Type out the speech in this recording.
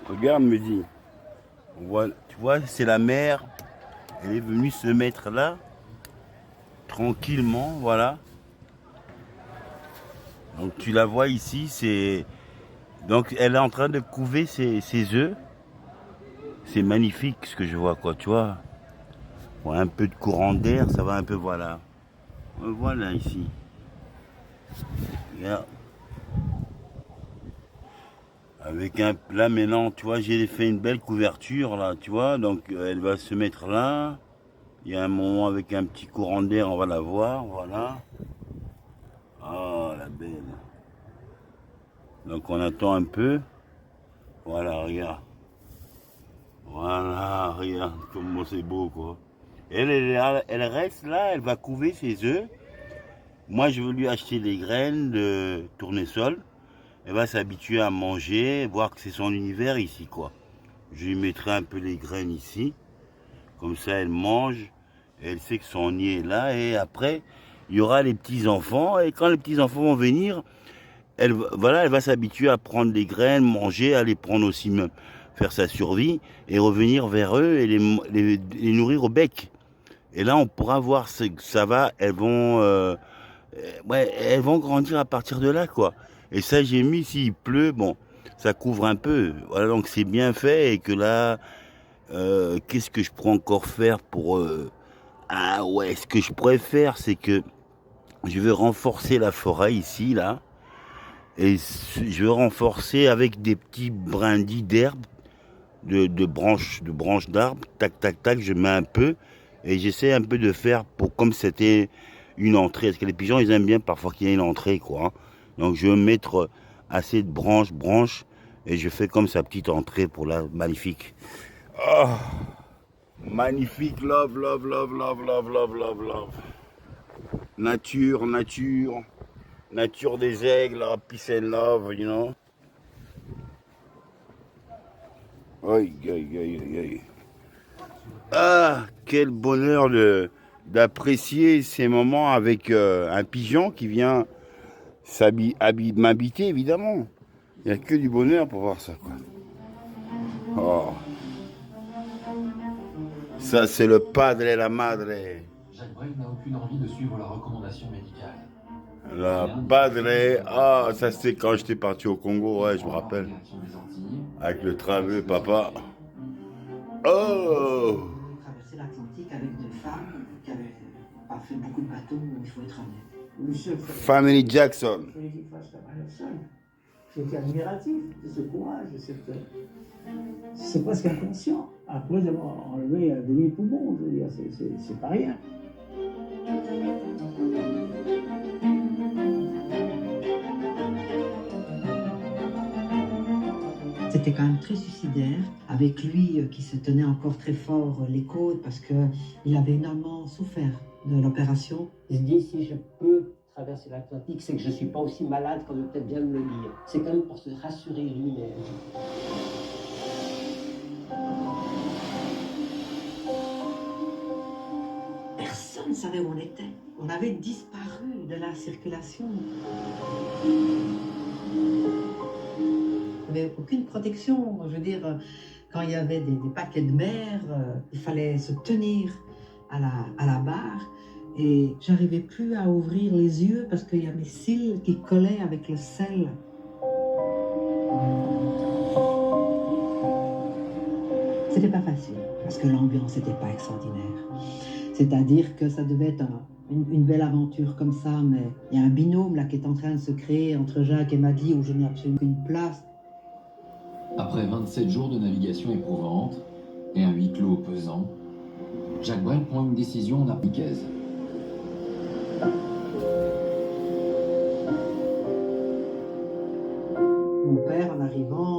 Regarde, me dit. Tu vois, c'est la mer. Elle est venue se mettre là, tranquillement, voilà. Donc tu la vois ici, c'est. Donc elle est en train de couver ses œufs. C'est magnifique ce que je vois, quoi, tu vois. Ouais, un peu de courant d'air, ça va un peu, voilà. Voilà ici. Regarde. Avec un là maintenant, tu vois, j'ai fait une belle couverture là, tu vois, donc elle va se mettre là. Il y a un moment avec un petit courant d'air, on va la voir, voilà. Oh la belle. Donc on attend un peu. Voilà, regarde. Voilà, regarde comment c'est beau quoi. Elle reste là, elle va couver ses œufs. Moi je veux lui acheter des graines de tournesol. Elle va s'habituer à manger, voir que c'est son univers ici quoi. Je lui mettrai un peu les graines ici. Comme ça, elle mange, elle sait que son nid est là, et après, il y aura les petits-enfants, et quand les petits-enfants vont venir, elle va s'habituer à prendre des graines, manger, à les prendre aussi, faire sa survie, et revenir vers eux et les nourrir au bec. Et là, on pourra voir que ça va, ouais, elles vont grandir à partir de là, quoi. Et ça, j'ai mis, s'il pleut, bon, ça couvre un peu. Voilà, donc c'est bien fait, et que là, qu'est-ce que je pourrais encore faire pour... Ah ouais, ce que je pourrais faire, c'est que je vais renforcer la forêt ici, là. Et je vais renforcer avec des petits brindilles d'herbe, de branches d'arbres. Tac, tac, tac, je mets un peu. Et j'essaie un peu de faire pour comme c'était une entrée. Parce que les pigeons, ils aiment bien parfois qu'il y ait une entrée, quoi, hein. Donc je vais mettre assez de branches. Et je fais comme sa petite entrée pour la magnifique. Oh, magnifique, love, love, love, love, love, love, love, love. Nature, nature, nature des aigles, peace and love, you know. Aïe, aïe, aïe, aïe, aïe. Ah, quel bonheur d'apprécier ces moments avec un pigeon qui vient m'habiter, évidemment. Il n'y a que du bonheur pour voir ça, quoi. Oh, ça, c'est le padre et la madre. Jacques Brel n'a aucune envie de suivre la recommandation médicale. La padre, ah, ça c'est quand j'étais parti au Congo, ouais, je me rappelle. Avec le traveux, papa. Oh! Traverser l'Atlantique avec deux femmes qui n'avaient pas fait beaucoup de bateaux, il faut être honnête. Family Jackson. J'étais admiratif de ce courage, c'est presque inconscient. Après d'avoir enlevé 2000 poumons, je veux dire, c'est pas rien. C'était quand même très suicidaire, avec lui qui se tenait encore très fort les côtes parce qu'il avait énormément souffert de l'opération. Il se dit, si je peux traverser l'Atlantique, c'est que je ne suis pas aussi malade qu'on veut peut-être bien me le dire. C'est quand même pour se rassurer lui-même. Personne ne savait où on était. On avait disparu de la circulation. Il n'y avait aucune protection. Je veux dire, quand il y avait des paquets de mer, il fallait se tenir à la barre. Et j'arrivais plus à ouvrir les yeux parce qu'il y a mes cils qui collaient avec le sel. C'était pas facile parce que l'ambiance n'était pas extraordinaire. C'est-à-dire que ça devait être une belle aventure comme ça, mais il y a un binôme là qui est en train de se créer entre Jacques et Maddy où je n'ai absolument qu'une place. Après 27 jours de navigation éprouvante et un huis clos pesant, Jacques Brel prend une décision napiquaise. Mon père, en arrivant,